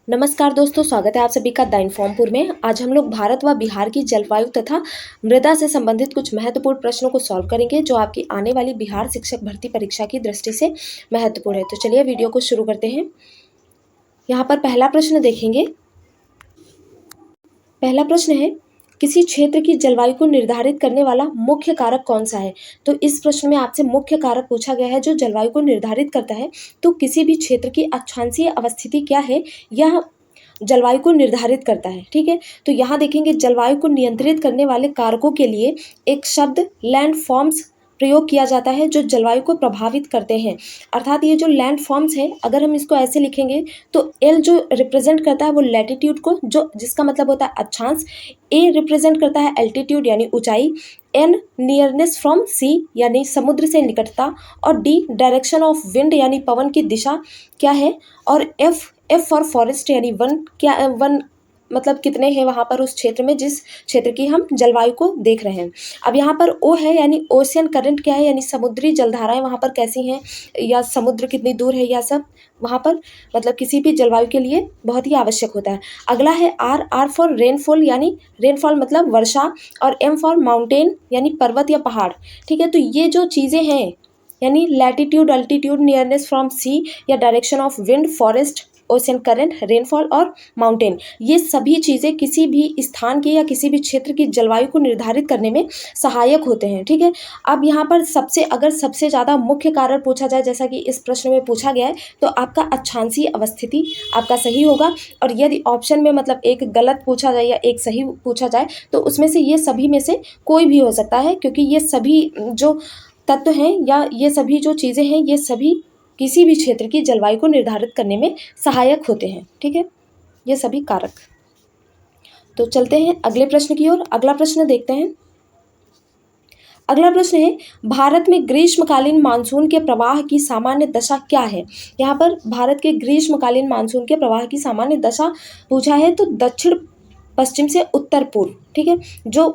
नमस्कार दोस्तों, स्वागत है आप सभी का द इन्फॉर्मपुर में। आज हम लोग भारत व बिहार की जलवायु तथा मृदा से संबंधित कुछ महत्वपूर्ण प्रश्नों को सॉल्व करेंगे जो आपकी आने वाली बिहार शिक्षक भर्ती परीक्षा की दृष्टि से महत्वपूर्ण है। तो चलिए वीडियो को शुरू करते हैं। यहाँ पर पहला प्रश्न देखेंगे। पहला प्रश्न है, किसी क्षेत्र की जलवायु को निर्धारित करने वाला मुख्य कारक कौन सा है। तो इस प्रश्न में आपसे मुख्य कारक पूछा गया है जो जलवायु को निर्धारित करता है। तो किसी भी क्षेत्र की अक्षांशीय अवस्थिति क्या है, यह जलवायु को निर्धारित करता है। ठीक है, तो यहाँ देखेंगे जलवायु को नियंत्रित करने वाले कारकों के लिए एक शब्द लैंड फॉर्म्स प्रयोग किया जाता है जो जलवायु को प्रभावित करते हैं। अर्थात ये जो लैंड फॉर्म्स है, अगर हम इसको ऐसे लिखेंगे तो एल जो रिप्रेजेंट करता है वो लैटिट्यूड को, जो जिसका मतलब होता है अक्षांश, ए रिप्रेजेंट करता है एल्टीट्यूड यानी ऊंचाई, एन नियरनेस फ्रॉम सी यानी समुद्र से निकटता, और डी डायरेक्शन ऑफ विंड यानी पवन की दिशा क्या है, और एफ फॉर फॉरेस्ट यानी वन क्या, वन मतलब कितने हैं वहाँ पर उस क्षेत्र में जिस क्षेत्र की हम जलवायु को देख रहे हैं। अब यहाँ पर ओ है यानी ओशियन करंट क्या है, यानी समुद्री जलधाराएं वहाँ पर कैसी हैं या समुद्र कितनी दूर है, यह सब वहाँ पर मतलब किसी भी जलवायु के लिए बहुत ही आवश्यक होता है। अगला है आर फॉर रेनफॉल यानी रेनफॉल मतलब वर्षा, और एम फॉर माउंटेन यानी पर्वत या पहाड़। ठीक है, तो ये जो चीज़ें हैं यानी लैटिट्यूड, अल्टीट्यूड, नियरनेस फ्रॉम सी या direction of wind, forest, ocean current, rainfall और माउंटेन, ये सभी चीज़ें किसी भी स्थान की या किसी भी क्षेत्र की जलवायु को निर्धारित करने में सहायक होते हैं। ठीक है, अब यहाँ पर सबसे ज़्यादा मुख्य कारण पूछा जाए, जैसा कि इस प्रश्न में पूछा गया है, तो आपका अक्षांशीय अवस्थिति आपका सही होगा। और यदि ऑप्शन में मतलब एक गलत पूछा जाए या एक सही पूछा जाए तो उसमें से ये सभी में से कोई भी हो सकता है, क्योंकि ये सभी जो तत्व हैं या ये सभी जो चीज़ें हैं ये सभी किसी भी क्षेत्र की जलवायु को निर्धारित करने में सहायक होते हैं। ठीक है, ये सभी कारक। तो चलते हैं अगले प्रश्न की ओर। अगला प्रश्न देखते हैं। अगला प्रश्न है, भारत में ग्रीष्मकालीन मानसून के प्रवाह की सामान्य दशा क्या है। यहाँ पर भारत के ग्रीष्मकालीन मानसून के प्रवाह की सामान्य दशा पूछा है, तो दक्षिण पश्चिम से उत्तर पूर्व। ठीक है, जो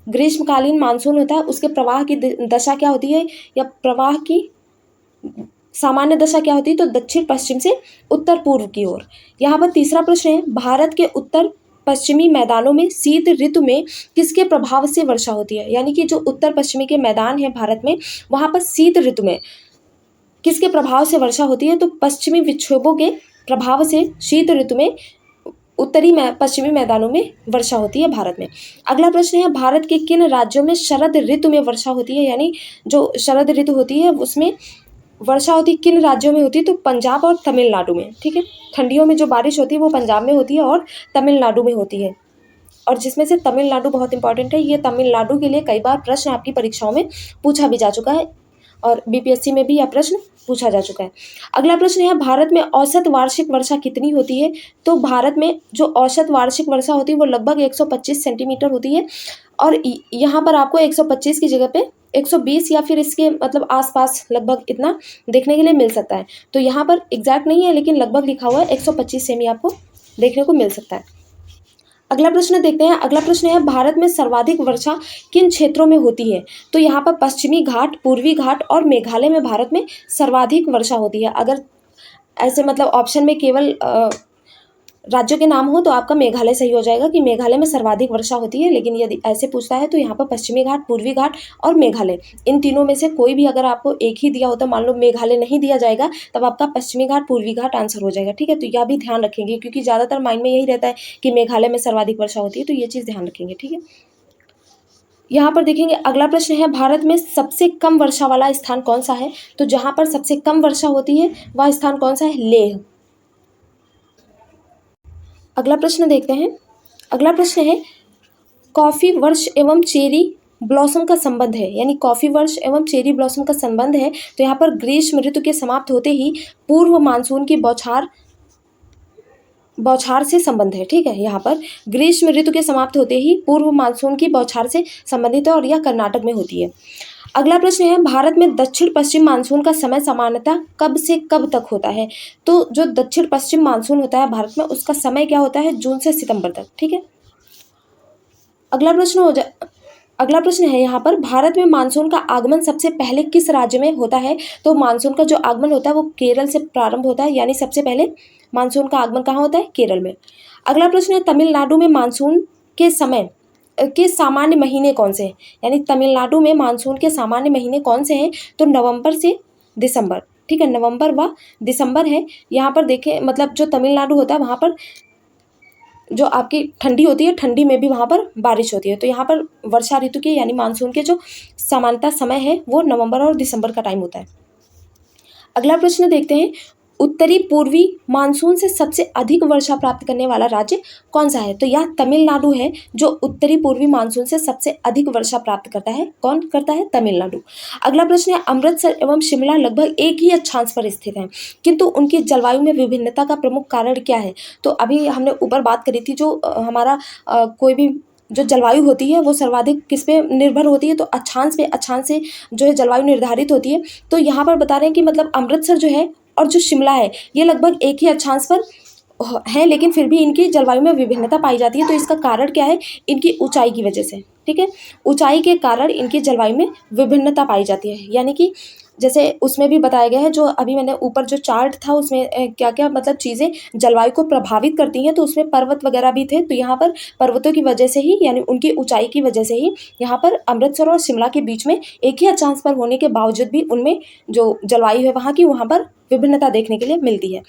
ग्रीष्मकालीन मानसून होता है उसके प्रवाह की दशा क्या होती है या प्रवाह की सामान्य दशा क्या होती है, तो दक्षिण पश्चिम से उत्तर पूर्व की ओर। यहाँ पर तीसरा प्रश्न है, भारत के उत्तर पश्चिमी मैदानों में शीत ऋतु में किसके प्रभाव से वर्षा होती है। यानी कि जो उत्तर पश्चिमी के मैदान हैं भारत में, वहाँ पर शीत ऋतु में किसके प्रभाव से वर्षा होती है, तो पश्चिमी विक्षोभों के प्रभाव से शीत ऋतु में उत्तरी पश्चिमी मैदानों में वर्षा होती है भारत में। अगला प्रश्न है, भारत के किन राज्यों में शरद ऋतु में वर्षा होती है। यानी जो शरद ऋतु होती है उसमें वर्षा होती किन राज्यों में होती है, तो पंजाब और तमिलनाडु में। ठीक है, ठंडियों में जो बारिश होती है वो पंजाब में होती है और तमिलनाडु में होती है, और जिसमें से तमिलनाडु बहुत इंपॉर्टेंट है। ये तमिलनाडु के लिए कई बार प्रश्न आपकी परीक्षाओं में पूछा भी जा चुका है और बीपीएससी में भी यह प्रश्न पूछा जा चुका है। अगला प्रश्न है, भारत में औसत वार्षिक वर्षा कितनी होती है। तो भारत में जो औसत वार्षिक वर्षा होती है वो लगभग 125 सेंटीमीटर होती है, और यहाँ पर आपको 125 की जगह पे 120 या फिर इसके मतलब आसपास लगभग इतना देखने के लिए मिल सकता है। तो यहाँ पर एग्जैक्ट नहीं है लेकिन लगभग लिखा हुआ है, 125 सेमी आपको देखने को मिल सकता है। अगला प्रश्न देखते हैं। अगला प्रश्न है, भारत में सर्वाधिक वर्षा किन क्षेत्रों में होती है। तो यहाँ पर पश्चिमी घाट, पूर्वी घाट और मेघालय में भारत में सर्वाधिक वर्षा होती है। अगर ऐसे मतलब ऑप्शन में केवल राज्यों के नाम हो तो आपका मेघालय सही हो जाएगा कि मेघालय में सर्वाधिक वर्षा होती है, लेकिन यदि ऐसे पूछता है तो यहाँ पर पश्चिमी घाट, पूर्वी घाट और मेघालय, इन तीनों में से कोई भी अगर आपको एक ही दिया होता, मान लो मेघालय नहीं दिया जाएगा, तब आपका पश्चिमी घाट, पूर्वी घाट आंसर हो जाएगा। ठीक है, तो यह भी ध्यान रखेंगे क्योंकि ज़्यादातर माइंड में यही रहता है कि मेघालय में सर्वाधिक वर्षा होती है, तो ये चीज़ ध्यान रखेंगे। ठीक है, यहाँ पर देखेंगे अगला प्रश्न है, भारत में सबसे कम वर्षा वाला स्थान कौन सा है। तो जहाँ पर सबसे कम वर्षा होती है वह स्थान कौन सा है, लेह। अगला प्रश्न देखते हैं। अगला प्रश्न है, कॉफी वर्ष एवं चेरी ब्लॉसम का संबंध है। यानी कॉफी वर्ष एवं चेरी ब्लॉसम का संबंध है, तो यहाँ पर ग्रीष्म ऋतु के समाप्त होते ही पूर्व मानसून की बौछार से संबंध है। ठीक है, यहाँ पर ग्रीष्म ऋतु के समाप्त होते ही पूर्व मानसून की बौछार से संबंधित है और यह कर्नाटक में होती है। अगला प्रश्न है, भारत में दक्षिण पश्चिम मानसून का समय सामान्यतः कब से कब तक होता है। तो जो दक्षिण पश्चिम मानसून होता है भारत में उसका समय क्या होता है, जून से सितंबर तक। ठीक है, अगला प्रश्न है यहाँ पर, भारत में मानसून का आगमन सबसे पहले किस राज्य में होता है। तो मानसून का जो आगमन होता है वो केरल से प्रारंभ होता है, यानी सबसे पहले मानसून का आगमन कहाँ होता है? केरल में। अगला प्रश्न है तमिलनाडु में मानसून के समय के सामान्य महीने कौन से हैं? यानी तमिलनाडु में मानसून के सामान्य महीने कौन से हैं? तो नवंबर से दिसंबर, ठीक है, नवंबर व दिसंबर है। यहाँ पर देखें, मतलब जो तमिलनाडु होता है वहाँ पर जो आपकी ठंडी होती है, ठंडी में भी वहाँ पर बारिश होती है। तो यहाँ पर वर्षा ऋतु के यानी मानसून के जो सामान्यतः समय है वो नवंबर और दिसंबर का टाइम होता है। अगला प्रश्न देखते हैं, उत्तरी पूर्वी मानसून से सबसे अधिक वर्षा प्राप्त करने वाला राज्य कौन सा है? तो यह तमिलनाडु है जो उत्तरी पूर्वी मानसून से सबसे अधिक वर्षा प्राप्त करता है। कौन करता है? तमिलनाडु। अगला प्रश्न है, अमृतसर एवं शिमला लगभग एक ही अक्षांश पर स्थित हैं, किंतु उनकी जलवायु में विभिन्नता का प्रमुख कारण क्या है? तो अभी हमने ऊपर बात करी थी, जो हमारा कोई भी जो जलवायु होती है वो सर्वाधिक किस पे निर्भर होती है? तो अक्षांश पे, अक्षांश से जो है जलवायु निर्धारित होती है। तो यहाँ पर बता रहे हैं कि मतलब अमृतसर जो है और जो शिमला है ये लगभग एक ही अक्षांश पर है, लेकिन फिर भी इनकी जलवायु में विभिन्नता पाई जाती है। तो इसका कारण क्या है? इनकी ऊंचाई की वजह से, ठीक है, ऊंचाई के कारण इनकी जलवायु में विभिन्नता पाई जाती है। यानी कि जैसे उसमें भी बताया गया है, जो अभी मैंने ऊपर जो चार्ट था उसमें क्या क्या मतलब चीज़ें जलवायु को प्रभावित करती हैं, तो उसमें पर्वत वगैरह भी थे। तो यहाँ पर पर्वतों की वजह से ही, यानी उनकी ऊंचाई की वजह से ही यहाँ पर अमृतसर और शिमला के बीच में एक ही अक्षांश पर होने के बावजूद भी उनमें जो जलवायु है वहाँ की, वहाँ पर विभिन्नता देखने के लिए मिलती है।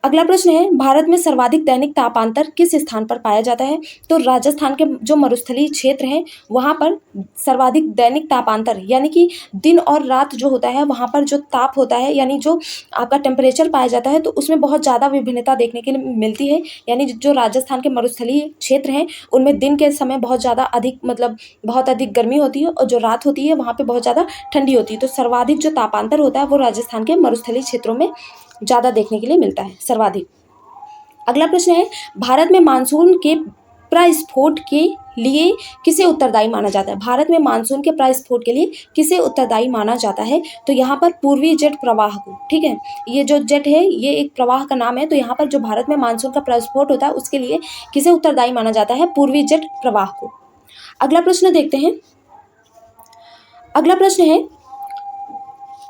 अगला प्रश्न है, भारत में सर्वाधिक दैनिक तापांतर किस स्थान पर पाया जाता है? तो राजस्थान के जो मरुस्थलीय क्षेत्र हैं वहाँ पर सर्वाधिक दैनिक तापांतर, यानी कि दिन और रात जो होता है वहाँ पर जो ताप होता है, यानी जो आपका टेम्परेचर पाया जाता है, तो उसमें बहुत ज़्यादा विभिन्नता देखने के लिए मिलती है। यानी जो राजस्थान के मरुस्थलीय क्षेत्र हैं उनमें दिन के समय बहुत ज़्यादा अधिक, मतलब बहुत अधिक गर्मी होती है, और जो रात होती है वहाँ पर बहुत ज़्यादा ठंडी होती है। तो सर्वाधिक जो तापांतर होता है वो राजस्थान के मरुस्थलीय क्षेत्रों में ज़्यादा देखने के लिए मिलता है, सर्वाधिक। अगला प्रश्न है, भारत में मानसून के प्रस्फोट के लिए किसे उत्तरदायी माना जाता है? भारत में मानसून के प्रस्फोट के लिए किसे उत्तरदायी माना जाता है? तो यहाँ पर पूर्वी जेट प्रवाह को, ठीक है, ये जो जेट है ये एक प्रवाह का नाम है। तो यहाँ पर जो भारत में मानसून का प्रस्फोट होता है उसके लिए किसे उत्तरदायी माना जाता है? पूर्वी जेट प्रवाह को। अगला प्रश्न देखते हैं। अगला प्रश्न है,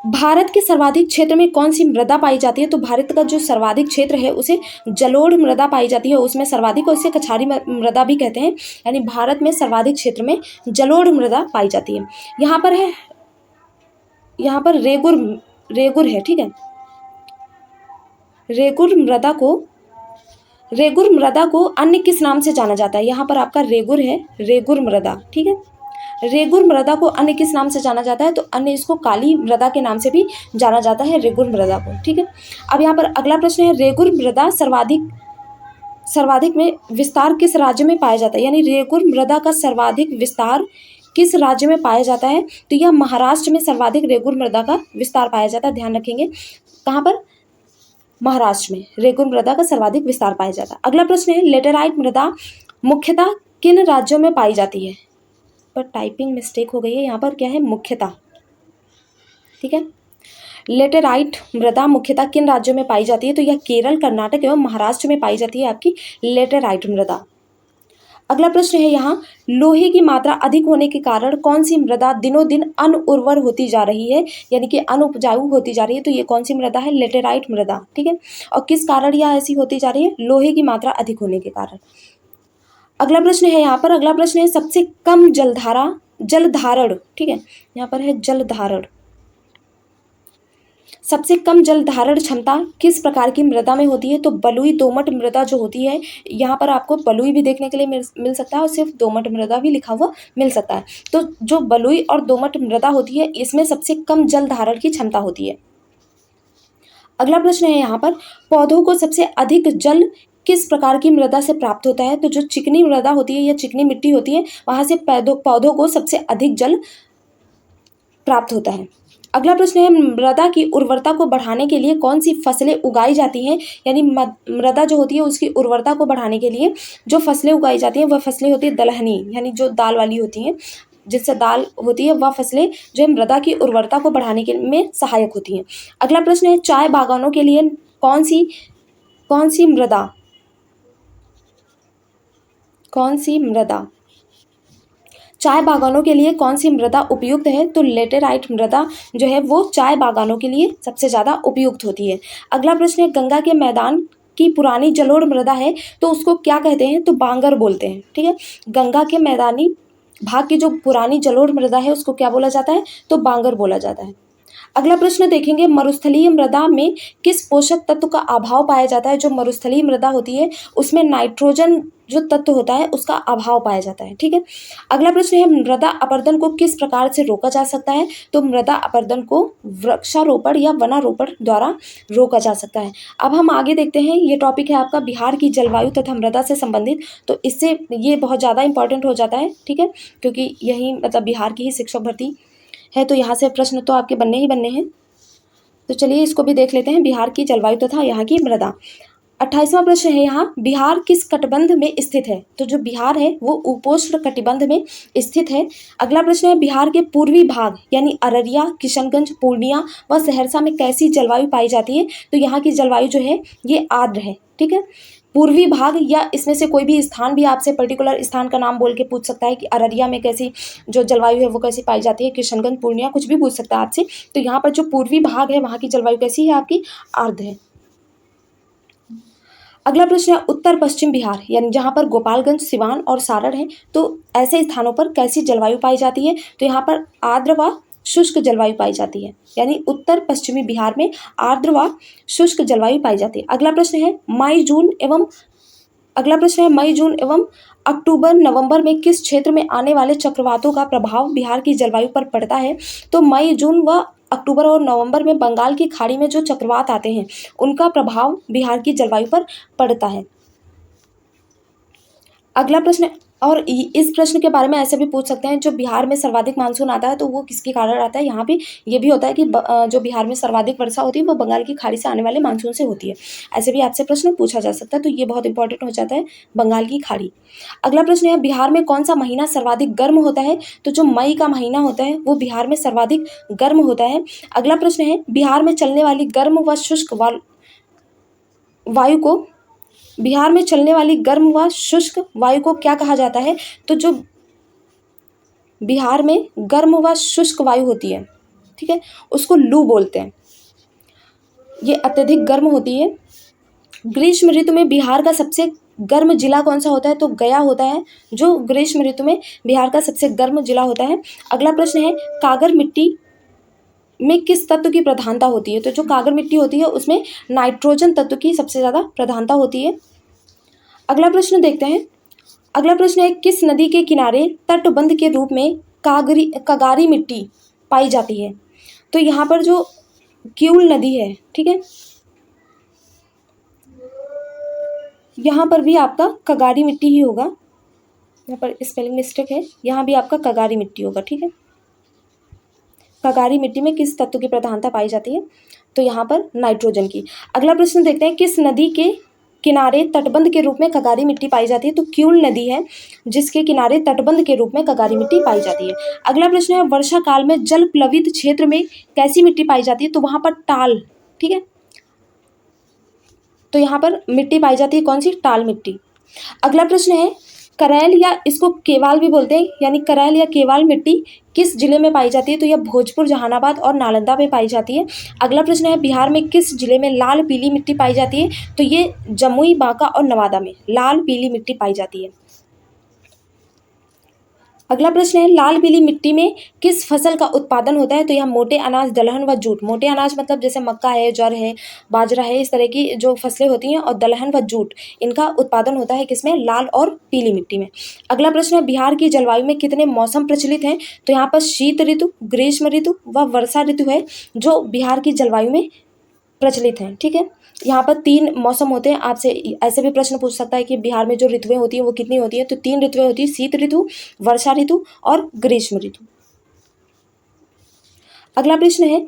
भारत के सर्वाधिक क्षेत्र में कौन सी मृदा पाई जाती है? तो भारत का जो सर्वाधिक क्षेत्र है उसे जलोढ़ मृदा पाई जाती है, उसमें सर्वाधिक, और इसे कछारी मृदा भी कहते हैं। यानी भारत में सर्वाधिक क्षेत्र में जलोढ़ मृदा पाई जाती है। यहाँ पर है, यहाँ पर रेगुर है, ठीक है, रेगुर मृदा को अन्य किस नाम से जाना जाता है? यहाँ पर आपका रेगुर है, रेगुर मृदा, ठीक है, रेगुर मृदा को अन्य किस नाम से जाना जाता है? तो अन्य इसको काली मृदा के नाम से भी जाना जाता है, रेगुर मृदा को, ठीक है। अब यहाँ पर अगला प्रश्न है, रेगुर मृदा सर्वाधिक में विस्तार किस राज्य में पाया जाता है? यानी रेगुर मृदा का सर्वाधिक विस्तार किस राज्य में पाया जाता है? तो यह महाराष्ट्र में सर्वाधिक रेगुर मृदा का विस्तार पाया जाता है। ध्यान रखेंगे, कहाँ पर? महाराष्ट्र में रेगुर मृदा का सर्वाधिक विस्तार पाया जाता है। अगला प्रश्न है, लेटेराइट मृदा मुख्यतः किन राज्यों में पाई जाती है? पर टाइपिंग मिस्टेक हो गई है, यहाँ पर क्या है? मुख्यतः, ठीक है, लेटेराइट मृदा मुख्यतः किन राज्यों में पाई जाती है? तो यह केरल, कर्नाटक एवं महाराष्ट्र में पाई जाती है आपकी लेटेराइट मृदा। अगला प्रश्न है, यहाँ लोहे की मात्रा अधिक होने के कारण कौन सी मृदा दिनों दिन अनउर्वर होती जा रही है, यानी कि अनुपजाऊ होती जा रही है? तो ये कौन सी मृदा है? लेटेराइट मृदा, ठीक है। और किस कारण यह ऐसी होती जा रही है? लोहे की मात्रा अधिक होने के कारण। अगला प्रश्न है, यहाँ पर अगला प्रश्न है, सबसे कम जलधारण, ठीक है, यहाँ पर है जलधारण, सबसे कम जल धारण क्षमता किस प्रकार की मृदा में होती है? तो बलुई दोमट मृदा जो होती है, यहाँ पर आपको बलुई भी देखने के लिए मिल सकता है और सिर्फ दोमट मृदा भी लिखा हुआ मिल सकता है। तो जो बलुई और दोमट मृदा होती है इसमें सबसे कम जल धारण की क्षमता होती है। अगला प्रश्न है, यहाँ पर पौधों को सबसे अधिक जल किस प्रकार की मृदा से प्राप्त होता है? तो जो चिकनी मृदा होती है या चिकनी मिट्टी होती है वहाँ से पौधों को सबसे अधिक जल प्राप्त होता है। अगला प्रश्न है, मृदा की उर्वरता को बढ़ाने के लिए कौन सी फसलें उगाई जाती हैं? यानी मृदा जो होती है उसकी उर्वरता को बढ़ाने के लिए जो फसलें उगाई जाती हैं वह फसलें होती है दलहनी, यानी जो दाल वाली होती हैं, जिससे दाल होती है, वह फसलें जो है मृदा की उर्वरता को बढ़ाने के में सहायक होती हैं। अगला प्रश्न है, चाय बागानों के लिए कौन सी मृदा चाय बागानों के लिए कौन सी मृदा उपयुक्त है? तो लेटेराइट मृदा जो है वो चाय बागानों के लिए सबसे ज़्यादा उपयुक्त होती है। अगला प्रश्न है, गंगा के मैदान की पुरानी जलोढ़ मृदा है तो उसको क्या कहते हैं, तो बांगर बोलते हैं। ठीक है, गंगा के मैदानी भाग की जो पुरानी जलोढ़ मृदा है उसको क्या बोला जाता है, तो बांगर बोला जाता है। अगला प्रश्न देखेंगे, मरुस्थलीय मृदा में किस पोषक तत्व का अभाव पाया जाता है। जो मरुस्थलीय मृदा होती है उसमें नाइट्रोजन जो तत्व होता है उसका अभाव पाया जाता है। ठीक है, अगला प्रश्न है, मृदा अपरदन को किस प्रकार से रोका जा सकता है। तो मृदा अपरदन को वृक्षारोपण या वनारोपण द्वारा रोका जा सकता है। अब हम आगे देखते हैं, ये टॉपिक है आपका बिहार की जलवायु तथा मृदा से संबंधित। तो इससे ये बहुत ज़्यादा इंपॉर्टेंट हो जाता है। ठीक है, क्योंकि यही मतलब बिहार की ही शिक्षक भर्ती है, तो यहाँ से प्रश्न तो आपके बनने ही बनने हैं। तो चलिए इसको भी देख लेते हैं, बिहार की जलवायु तथा यहाँ की मृदा। 28वां प्रश्न है यहाँ, बिहार किस कटिबंध में स्थित है। तो जो बिहार है वो उपोष्ण कटिबंध में स्थित है। अगला प्रश्न है, बिहार के पूर्वी भाग यानी अररिया, किशनगंज, पूर्णिया व सहरसा में कैसी जलवायु पाई जाती है। तो यहाँ की जलवायु जो है ये आर्द्र है। ठीक है, पूर्वी भाग या इसमें से कोई भी स्थान भी आपसे पर्टिकुलर स्थान का नाम बोल के पूछ सकता है कि अररिया में कैसी जो जलवायु है वो कैसी पाई जाती है, किशनगंज, पूर्णिया, कुछ भी पूछ सकता है आपसे। तो यहाँ पर जो पूर्वी भाग है वहाँ की जलवायु कैसी है, आपकी आर्द्र है। अगला प्रश्न है, उत्तर पश्चिम बिहार यानी जहाँ पर गोपालगंज, सिवान और सारण है, तो ऐसे स्थानों पर कैसी जलवायु पाई जाती है। तो यहाँ पर आर्द्र व शुष्क जलवायु पाई जाती है, यानी उत्तर पश्चिमी बिहार में आर्द्र व शुष्क जलवायु पाई जाती है। अगला प्रश्न है, मई जून एवं अक्टूबर नवंबर में किस क्षेत्र में आने वाले चक्रवातों का प्रभाव बिहार की जलवायु पर पड़ता है। तो मई, जून व अक्टूबर और नवंबर में बंगाल की खाड़ी में जो चक्रवात आते हैं उनका प्रभाव बिहार की जलवायु पर पड़ता है। अगला प्रश्न, और इस प्रश्न के बारे में ऐसे भी पूछ सकते हैं, जो बिहार में सर्वाधिक मानसून आता है तो वो किसके कारण आता है। यहाँ पे ये भी होता है कि जो बिहार में सर्वाधिक वर्षा होती है वो बंगाल की खाड़ी से आने वाले मानसून से होती है। ऐसे भी आपसे प्रश्न पूछा जा सकता है, तो ये बहुत इंपॉर्टेंट हो जाता है, बंगाल की खाड़ी। अगला प्रश्न है, बिहार में कौन सा महीना सर्वाधिक गर्म होता है। तो जो मई का महीना होता है वो बिहार में सर्वाधिक गर्म होता है। अगला प्रश्न है, बिहार में चलने वाली गर्म व शुष्क वायु को बिहार में चलने वाली गर्म व शुष्क वायु को क्या कहा जाता है। तो जो बिहार में गर्म व शुष्क वायु होती है, ठीक है, उसको लू बोलते हैं। ये अत्यधिक गर्म होती है। ग्रीष्म ऋतु में बिहार का सबसे गर्म जिला कौन सा होता है। तो गया होता है, जो ग्रीष्म ऋतु में बिहार का सबसे गर्म जिला होता है। अगला प्रश्न है, कागर मिट्टी में किस तत्व की प्रधानता होती है। तो जो कागर मिट्टी होती है उसमें नाइट्रोजन तत्व की सबसे ज़्यादा प्रधानता होती है। अगला प्रश्न देखते हैं। अगला प्रश्न है, किस नदी के किनारे तटबंध के रूप में कगारी मिट्टी पाई जाती है। तो यहाँ पर जो क्यूल नदी है, ठीक है, यहाँ पर भी आपका कगारी मिट्टी ही होगा। यहाँ पर स्पेलिंग मिस्टेक है, यहाँ भी आपका कगारी मिट्टी होगा। ठीक है, कगारी मिट्टी में किस तत्व की प्रधानता पाई जाती है। तो यहाँ पर नाइट्रोजन की। अगला प्रश्न देखते हैं, किस नदी के किनारे तटबंध के रूप में कगारी मिट्टी पाई जाती है। तो क्यूल नदी है जिसके किनारे तटबंध के रूप में कगारी मिट्टी पाई जाती है। अगला प्रश्न है, वर्षा काल में जल प्लवित क्षेत्र में कैसी मिट्टी पाई जाती है। तो वहां पर टाल, ठीक है, तो यहाँ पर मिट्टी पाई जाती है, कौन सी, टाल मिट्टी। अगला प्रश्न है, करैल या इसको केवाल भी बोलते हैं, यानी करैल या केवाल मिट्टी किस जिले में पाई जाती है। तो यह भोजपुर, जहानाबाद और नालंदा में पाई जाती है। अगला प्रश्न है, बिहार में किस जिले में लाल पीली मिट्टी पाई जाती है। तो ये जमुई, बांका और नवादा में लाल पीली मिट्टी पाई जाती है। अगला प्रश्न है, लाल पीली मिट्टी में किस फसल का उत्पादन होता है। तो यह मोटे अनाज, दलहन व जूट। मोटे अनाज मतलब जैसे मक्का है, ज्वार है, बाजरा है, इस तरह की जो फसलें होती हैं, और दलहन व जूट, इनका उत्पादन होता है किसमें, लाल और पीली मिट्टी में। अगला प्रश्न है, बिहार की जलवायु में कितने मौसम प्रचलित हैं। तो यहाँ पर शीत ऋतु, ग्रीष्म ऋतु व वर्षा ऋतु है जो बिहार की जलवायु में प्रचलित हैं। ठीक है, यहाँ पर 3 मौसम होते हैं। आपसे ऐसे भी प्रश्न पूछ सकता है कि बिहार में जो ऋतुएं होती हैं वो कितनी होती है। तो 3 ऋतुएं होती है, शीत ऋतु, वर्षा ऋतु और ग्रीष्म ऋतु। अगला प्रश्न है,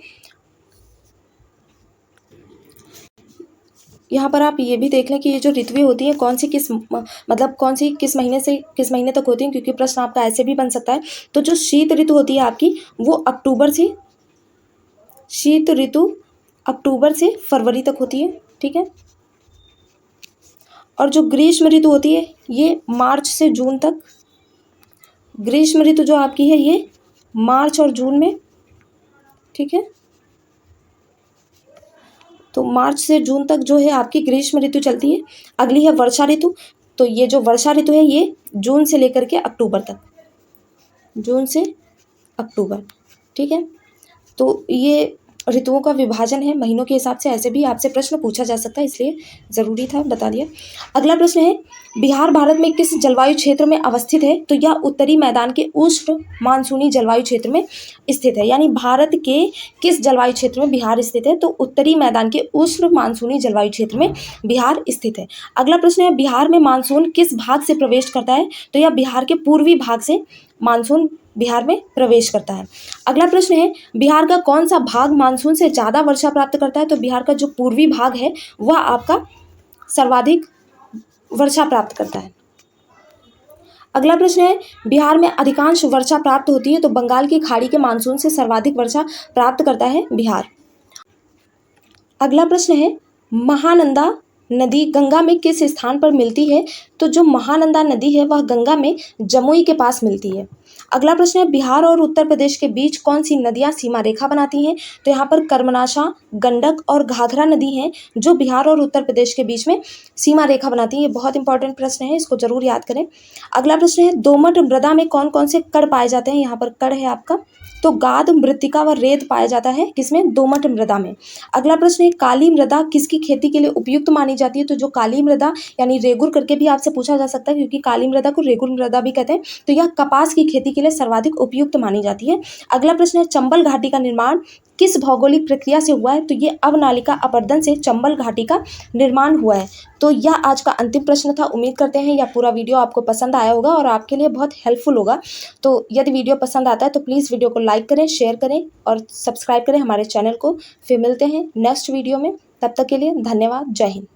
यहाँ पर आप ये भी देख लें कि ये जो ऋतुएं होती हैं कौन सी किस महीने से किस महीने तक होती हैं, क्योंकि प्रश्न आपका ऐसे भी बन सकता है। तो जो शीत ऋतु होती है आपकी वो अक्टूबर से फरवरी तक होती है। ठीक है, और जो ग्रीष्म ऋतु होती है ये मार्च से जून तक। ग्रीष्म ऋतु जो आपकी है ये मार्च और जून में। ठीक है, तो मार्च से जून तक जो है आपकी ग्रीष्म ऋतु चलती है। अगली है वर्षा ऋतु। तो ये जो वर्षा ऋतु है ये जून से लेकर के अक्टूबर तक, जून से अक्टूबर, ठीक है। तो ये ऋतुओं का विभाजन है महीनों के हिसाब से। ऐसे भी आपसे प्रश्न पूछा जा सकता है, इसलिए ज़रूरी था बता दिया। अगला प्रश्न है, बिहार भारत में किस जलवायु क्षेत्र में अवस्थित है? तो यह उत्तरी मैदान के उष्ण मानसूनी जलवायु क्षेत्र में स्थित है। यानी भारत के किस जलवायु क्षेत्र में बिहार स्थित है? तो उत्तरी मैदान के उष्ण मानसूनी जलवायु क्षेत्र में बिहार स्थित है। अगला प्रश्न है, बिहार में मानसून किस भाग से प्रवेश करता है? तो यह बिहार के पूर्वी भाग से मानसून बिहार में प्रवेश करता है। अगला प्रश्न है, बिहार का कौन सा भाग मानसून से ज़्यादा वर्षा प्राप्त करता है? तो बिहार का जो पूर्वी भाग है वह आपका सर्वाधिक वर्षा प्राप्त करता है। अगला प्रश्न है, बिहार में अधिकांश वर्षा प्राप्त होती है? तो बंगाल की खाड़ी के मानसून से सर्वाधिक वर्षा प्राप्त करता है बिहार। अगला प्रश्न है, महानंदा नदी गंगा में किस स्थान पर मिलती है? तो जो महानंदा नदी है वह गंगा में जमुई के पास मिलती है। अगला प्रश्न है, बिहार और उत्तर प्रदेश के बीच कौन सी नदियां सीमा रेखा बनाती हैं? तो यहाँ पर कर्मनाशा, गंडक और घाघरा नदी हैं जो बिहार और उत्तर प्रदेश के बीच में सीमा रेखा बनाती हैं। ये बहुत इंपॉर्टेंट प्रश्न है, इसको जरूर याद करें। अगला प्रश्न है, दोमट मृदा में कौन कौन से कण पाए जाते हैं? यहाँ पर कण है आपका, तो गाद, मृत्तिका व रेत पाया जाता है किसमें? दोमट मृदा में। अगला प्रश्न है, काली मृदा किसकी खेती के लिए उपयुक्त मानी जाती है? तो जो काली मृदा यानी रेगुर करके भी आपसे पूछा जा सकता है, क्योंकि काली मृदा को रेगुर मृदा भी कहते हैं। तो यह कपास की खेती के लिए सर्वाधिक उपयुक्त मानी जाती है। अगला प्रश्न है, चंबल घाटी का निर्माण किस भौगोलिक प्रक्रिया से हुआ है? तो ये अवनालिका अपरदन से चंबल घाटी का निर्माण हुआ है। तो यह आज का अंतिम प्रश्न था। उम्मीद करते हैं यह पूरा वीडियो आपको पसंद आया होगा और आपके लिए बहुत हेल्पफुल होगा। तो यदि वीडियो पसंद आता है तो प्लीज़ वीडियो को लाइक करें, शेयर करें और सब्सक्राइब करें हमारे चैनल को। फिर मिलते हैं नेक्स्ट वीडियो में, तब तक के लिए धन्यवाद। जय हिंद।